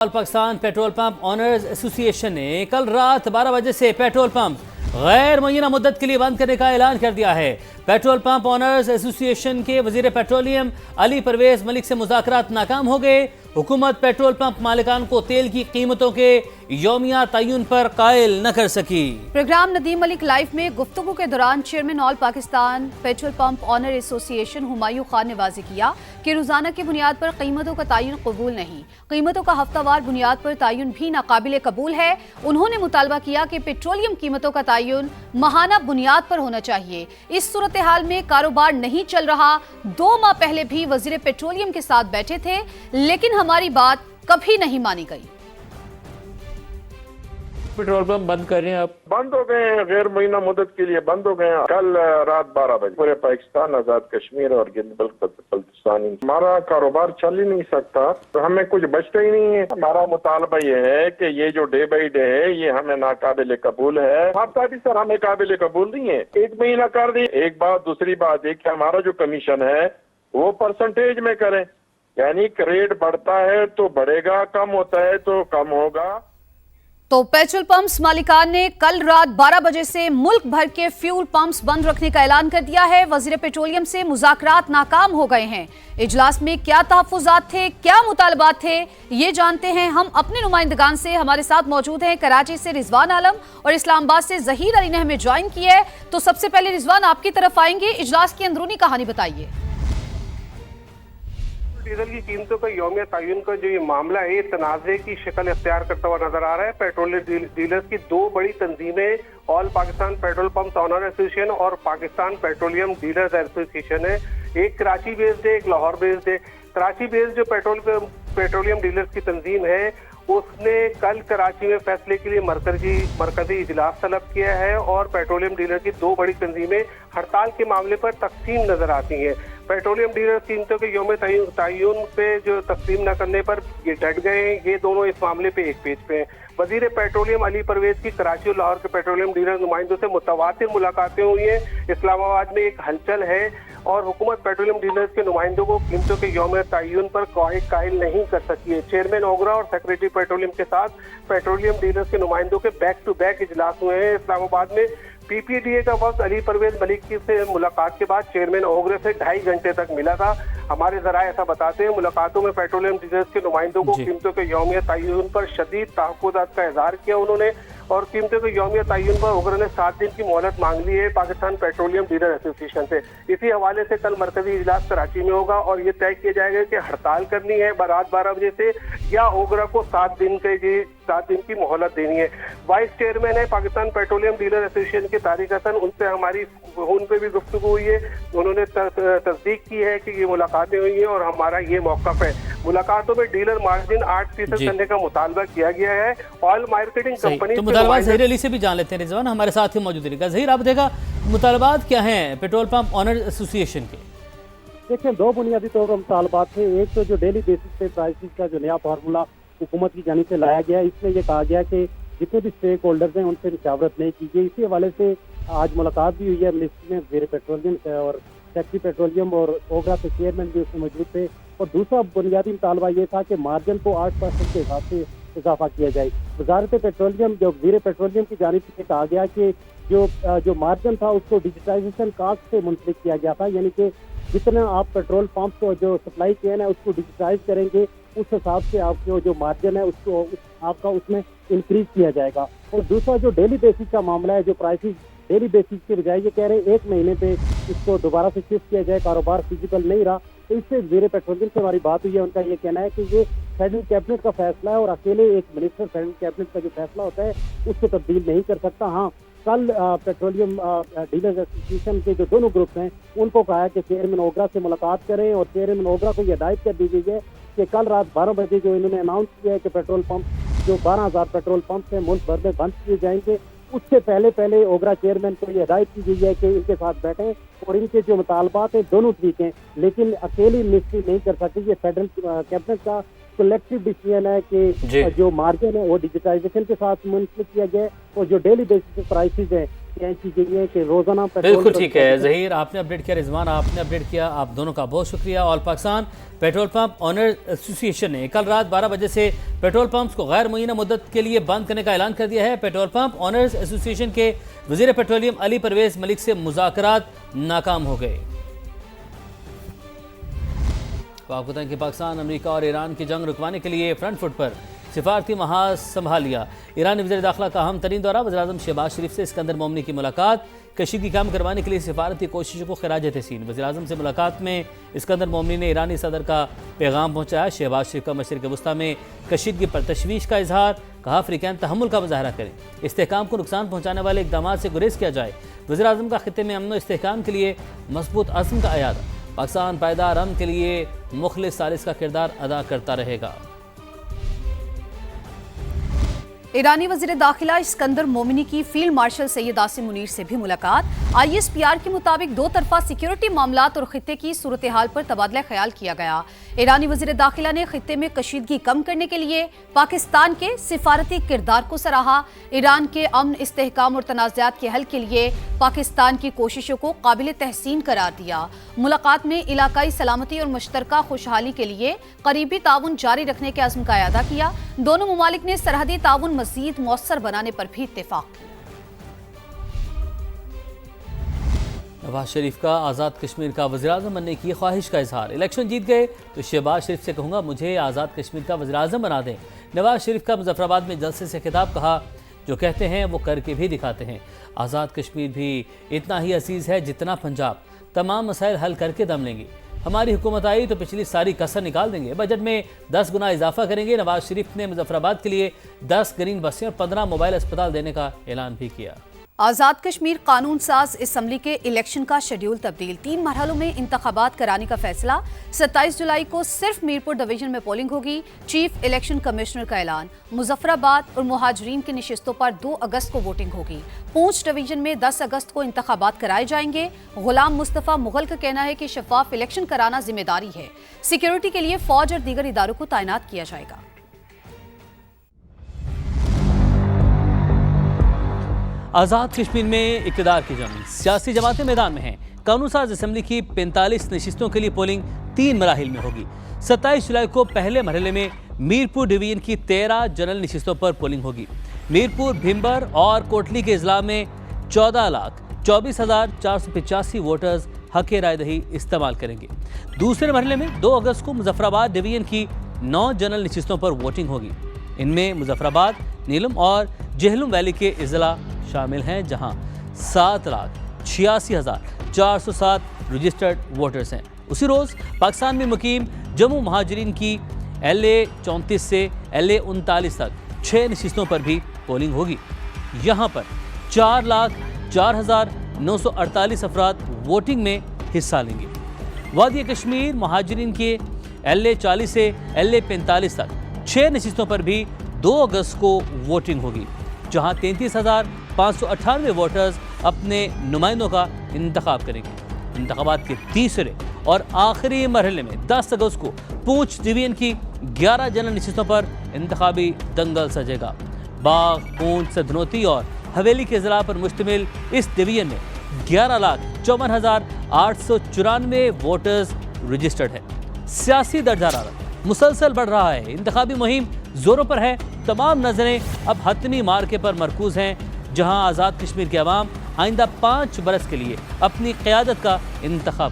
Pakistan petrol pump owners association ने कल रात 12 बजे से पेट्रोल पंप गैर मुअय्यना मुद्दत के लिए बंद करने का ऐलान कर दिया है। पेट्रोल पंप ऑनर्स एसोसिएशन के वजीर पेट्रोलियम अली परवेज मलिक से मुज़ाकरात नाकाम हो गए। हुकूमत पेट्रोल पंप मालिकान को तेल की कीमतों के यौमिया तय्युन पर कायल न कर सकी। प्रोग्राम नदीम मलिक लाइव में गुफ्तगू के दौरान chairman all Pakistan petrol pump owner association Humayun Khan ने वाज़ेह किया कि रोजाना की बुनियाद पर कीमतों का तय्युन कबूल नहीं, कीमतों का हफ्तावार बुनियाद पर तय्युन भी नाकाबिले कबूल है। उन्होंने मुतालबा किया कि पेट्रोलियम कीमतों का तय्युन माहाना बुनियाद पर होना चाहिए। इस सूरत हाल में कारोबार नहीं चल रहा। 2 माह पहले भी वजीर पेट्रोलियम के साथ बैठे थे, लेकिन हमारी बात कभी नहीं मानी गई। पेट्रोल पंप बंद कर रहे हैं, आप बंद हो गए हैं, गैर मुअय्यना मुद्दत के लिए बंद हो गए हैं। कल रात 12 बजे पूरे पाकिस्तान, आजाद कश्मीर और बल्तिस्तानी हमारा कारोबार चल ही नहीं सकता, तो हमें कुछ बचता ही नहीं है। हमारा मुतालबा ये है कि ये जो डे बाई डे है ये हमें नाकाबिले कबूल है। हफ्ता भी सर हमें काबिले कबूल नहीं है, 1 महीना कर दी। एक बात, दूसरी बात ये कि हमारा जो कमीशन है वो परसेंटेज में करें, यानी रेट बढ़ता है तो बढ़ेगा, कम होता है तो कम होगा। तो पेट्रोल पंप्स मालिकान ने कल रात 12 बजे से मुल्क भर के फ्यूल पंप्स बंद रखने का ऐलान कर दिया है। वजीर पेट्रोलियम से मुज़ाकरात नाकाम हो गए हैं। इजलास में क्या तहफ़्फ़ुज़ात थे, क्या मुतालबात थे, ये जानते हैं हम अपने नुमाइंदगान से। हमारे साथ मौजूद हैं कराची से रिजवान आलम और इस्लामाबाद से ज़हीर अली ने हमें ज्वाइन किया है। तो सबसे पहले रिजवान आपकी तरफ आएंगे, इजलास की अंदरूनी कहानी बताइए। डीजल की कीमतों का यौमिया तय्युन का जो ये मामला है, ये तनाज़े की शक्ल इख्तियार करता हुआ नजर आ रहा है। पेट्रोल डीलर्स की 2 बड़ी तंजीमें, all Pakistan petrol pump owner association और पाकिस्तान पेट्रोलियम डीलर्स एसोसिएशन है। एक कराची बेस्ड है, एक लाहौर बेस्ड है। कराची बेस्ड जो पेट्रोलियम डीलर्स की तंजीम है उसने कल कराची में फैसले के लिए मरकजी इजलास तलब किया है और पेट्रोलियम डीलर की 2 बड़ी तंजीमें हड़ताल के मामले पर तकसीम नजर आती हैं। पेट्रोलियम डीलर्स कीमतों के यौम तय्युन पे जो तकसीम न करने पर ये डट गए हैं। ये दोनों इस मामले पे एक पेज पे हैं। वजीर पेट्रोलियम अली परवेज की कराची और लाहौर के पेट्रोलियम डीलर नुमाइंदों से मुतवातिर मुलाकातें हुई हैं। इस्लामाबाद में एक हलचल है और हुकूमत पेट्रोलियम डीलर्स के नुमाइंदों को कीमतों के यौम तय्युन पर कायल नहीं कर सकी है। चेयरमैन ओगरा और सेक्रेटरी पेट्रोलियम के साथ पेट्रोलियम डीलर्स के नुमाइंदों के बैक टू बैक इजलास हुए हैं। इस्लामाबाद में पीपीडीए का वक्त अली परवेज मलिक की से मुलाकात के बाद चेयरमैन ओगरे से 2.5 घंटे तक मिला था। हमारे जराए ऐसा बताते हैं मुलाकातों में पेट्रोलियम डीलर्स के नुमाइंदों को कीमतों के यौमिया तय्युन पर शदीद तहफ़्फ़ुज़ात का इज़हार किया उन्होंने और कीमतों के यौमिया तय्युन पर ओगरे ने 7 दिन की मोहलत मांग ली है पाकिस्तान पेट्रोलियम डीलर एसोसिएशन से। इसी हवाले से कल मरकजी इजलास कराची में होगा और ये तय किया जाएगा कि हड़ताल करनी है रात 12 बजे से या ओगरा को 7 दिन की मोहलत देनी है। वाइस चेयरमैन है पाकिस्तान पेट्रोलियम डीलर एसोसिएशन के तारिक हसन, उनसे हमारी फोन पे भी गुफ्तगू हुई है। उन्होंने तस्दीक की है कि ये मुलाकातें हुई हैं और हमारा ये मौक़िफ़ है। मुलाकातों में डीलर मार्जिन 8% करने का मुतालबा किया गया है। ऑयल मार्केटिंग कंपनी तो मुतालबात ज़हीर अली से भी जान लेते हैं। रिजवान हमारे साथ ही मौजूद रहेगा। ज़हीर, आप देखा मुतालबात क्या हैं पेट्रोल पंप ऑनर एसोसिएशन के? देखिए, 2 बुनियादी तौर पर मुतालबात थे। एक तो जो डेली बेसिस पे प्राइसेस का जो नया फार्मूला हुकूमत की जानिब से लाया गया, इसमें यह कहा गया कि जितने भी स्टेक होल्डर्स हैं उनसे मुशावरत नहीं की गई। इसी हवाले से आज मुलाकात भी हुई है मिनिस्ट्री में वजीर पेट्रोलियम से और सेक्रेटरी पेट्रोलियम और ओगरा के चेयरमैन भी उसमें मौजूद थे। और दूसरा बुनियादी मुतालबा ये था कि मार्जिन को 8% के हिसाब से इजाफा किया जाए। वजारत पेट्रोलियम जो वजीर पेट्रोलियम की जानिब से कहा गया कि जो मार्जिन था उसको डिजिटाइजेशन कास्ट से मुंसलिक किया गया था, यानी कि जितना आप पेट्रोल पंप को जो सप्लाई चेन है उसको डिजिटाइज करेंगे उस हिसाब से आपके जो मार्जिन है उसको आपका उसमें इंक्रीज किया जाएगा। और दूसरा जो डेली बेसिस का मामला है, जो प्राइसेस डेली बेसिस के बजाय ये कह रहे हैं 1 महीने पे इसको दोबारा से शिफ्ट किया जाए, कारोबार फिजिकल नहीं रहा। तो इससे वजीर पेट्रोलियम से हमारी बात हुई है। उनका ये कहना है कि ये फेडरल कैबिनेट का फैसला है और अकेले एक मिनिस्टर फेडरल कैबिनेट का जो फैसला होता है उसको तब्दील नहीं कर सकता। हाँ, कल पेट्रोलियम डीलर्स एसोसिएशन के जो दोनों ग्रुप्स हैं उनको कहा है कि चेयरमैन ओगरा से मुलाकात करें और चेयरमैन ओगरा को ये हिदायत कर दी गई है कि कल रात 12 बजे जो इन्होंने अनाउंस किया है कि पेट्रोल पंप जो 12,000 पेट्रोल पंप हैं मुल्क भर में बंद किए जाएंगे, उससे पहले ओगरा चेयरमैन को ये हिदायत की गई है कि इनके साथ बैठें और इनके जो मुतालबात हैं दोनों ठीक हैं, लेकिन अकेली मिनिस्ट्री नहीं कर सकती। ये फेडरल कैबिनेट का कलेक्टिव डिसीजन है कि जो मार्जिन है वो डिजिटाइजेशन के साथ मुंसलिक किया गया है और जो डेली बेसिस प्राइसेस हैं طے کی گئی ہے کہ روزانہ بالکل ٹھیک ہے ظہیر، آپ نے اپڈیٹ کیا، رضوان آپ نے اپڈیٹ کیا، آپ دونوں کا بہت شکریہ۔ آل پاکستان پیٹرول پمپ آنرز ایسوسی ایشن نے کل رات 12 بجے سے پیٹرول پمپس کو غیر معینہ مدت کے لیے بند کرنے کا اعلان کر دیا ہے۔ پیٹرول پمپ آنرز ایسوسی ایشن کے وزیر پیٹرولیم علی پرویز ملک سے مذاکرات ناکام ہو گئے۔ آپ کو بتائیں کہ پاکستان امریکہ اور ایران کی جنگ رکوانے کے لیے فرنٹ فٹ پر سفارتی محاذ سنبھال لیا۔ ایرانی وزیر داخلہ کا اہم ترین دورہ، وزیراعظم شہباز شریف سے اسکندر مومنی کی ملاقات، کشیدگی کم کروانے کے لیے سفارتی کوششوں کو خراج تحسین۔ وزیراعظم سے ملاقات میں اسکندر مومنی نے ایرانی صدر کا پیغام پہنچایا۔ شہباز شریف کا مشرق وسطیٰ میں کشیدگی پر تشویش کا اظہار، کہا افریقیان تحمل کا مظاہرہ کریں، استحکام کو نقصان پہنچانے والے اقدامات سے گریز کیا جائے۔ وزیراعظم کا خطے میں امن و استحکام کے لیے مضبوط عزم کا اعادہ، پاکستان پائیدار امن کے لیے مخلص ثالث کا کردار ادا کرتا رہے گا۔ ایرانی وزیر داخلہ اسکندر مومنی کی فیلڈ مارشل سید عاصم منیر سے بھی ملاقات۔ آئی ایس پی آر کے مطابق دو طرفہ سیکیورٹی معاملات اور خطے کی صورتحال پر تبادلہ خیال کیا گیا۔ ایرانی وزیر داخلہ نے خطے میں کشیدگی کم کرنے کے لیے پاکستان کے سفارتی کردار کو سراہا۔ ایران کے امن، استحکام اور تنازعات کے حل کے لیے پاکستان کی کوششوں کو قابل تحسین قرار دیا۔ ملاقات میں علاقائی سلامتی اور مشترکہ خوشحالی کے لیے قریبی تعاون جاری رکھنے کے عزم کا اعادہ کیا۔ دونوں ممالک نے سرحدی تعاون مزید مؤثر بنانے پر بھی اتفاق کیا۔ نواز شریف کا آزاد کشمیر کا وزیراعظم بننے کی خواہش کا اظہار، الیکشن جیت گئے تو شہباز شریف سے کہوں گا مجھے آزاد کشمیر کا وزیراعظم بنا دیں۔ نواز شریف کا مظفر آباد میں جلسے سے خطاب، کہا جو کہتے ہیں وہ کر کے بھی دکھاتے ہیں، آزاد کشمیر بھی اتنا ہی عزیز ہے جتنا پنجاب، تمام مسائل حل کر کے دم لیں گے، ہماری حکومت آئی تو پچھلی ساری کسر نکال دیں گے، بجٹ میں 10 گنا اضافہ کریں گے۔ نواز شریف نے مظفر آباد کے لیے 10 گرین بسیں اور 15 موبائل اسپتال دینے کا اعلان بھی کیا۔ آزاد کشمیر قانون ساز اسمبلی کے الیکشن کا شیڈیول تبدیل، 3 مرحلوں میں انتخابات کرانے کا فیصلہ۔ 27 جولائی کو صرف میرپور ڈویژن میں پولنگ ہوگی، چیف الیکشن کمشنر کا اعلان۔ مظفر آباد اور مہاجرین کی نشستوں پر 2 اگست کو ووٹنگ ہوگی۔ پونچھ ڈویژن میں 10 اگست کو انتخابات کرائے جائیں گے۔ غلام مصطفیٰ مغل کا کہنا ہے کہ شفاف الیکشن کرانا ذمہ داری ہے، سیکیورٹی کے لیے فوج اور دیگر اداروں کو تعینات کیا جائے گا۔ آزاد کشمیر میں اقتدار کی جنگ، سیاسی جماعتیں میدان میں ہیں۔ قانون ساز اسمبلی کی 45 نشستوں کے لیے پولنگ 3 مراحل میں ہوگی۔ 27 جولائی کو پہلے مرحلے میں میرپور ڈویژن کی 13 جنرل نشستوں پر پولنگ ہوگی۔ میرپور، بھمبر اور کوٹلی کے اضلاع میں 14,24,485 ووٹرز حق رائے دہی استعمال کریں گے۔ دوسرے مرحلے میں 2 اگست کو مظفر آباد ڈویژن کی 9 جنرل نشستوں پر ووٹنگ ہوگی۔ ان میں مظفر آباد، نیلم اور جہلم ویلی کے اضلاع شامل ہیں، جہاں 7,86,407 رجسٹرڈ ووٹرز ہیں۔ اسی روز پاکستان میں مقیم جموں مہاجرین کی LA 34 سے LA 39 تک 6 نشستوں پر بھی پولنگ ہوگی۔ یہاں پر 4,04,948 افراد ووٹنگ میں حصہ لیں گے۔ وادی کشمیر مہاجرین کے LA 40 سے LA 45 تک 6 نشستوں پر بھی 2 اگست کو ووٹنگ ہوگی، جہاں 33,598 ووٹرز اپنے نمائندوں کا انتخاب کریں گے۔ انتخابات کے تیسرے اور آخری مرحلے میں 10 اگست کو پونچھ ڈویژن کی 11 جنرل نشستوں پر انتخابی دنگل سجے گا۔ باغ، پونچھ، سدنوتی اور حویلی کے اضلاع پر مشتمل اس ڈویژن میں 11,54,894 ووٹرز رجسٹرڈ ہیں۔ سیاسی درجہ حرارت مسلسل بڑھ رہا ہے، انتخابی مہم زوروں پر ہے، تمام نظریں اب حتمی مارکے پر مرکوز ہیں، جہاں آزاد کشمیر کے عوام آئندہ 5 برس کے لیے اپنی قیادت کا انتخاب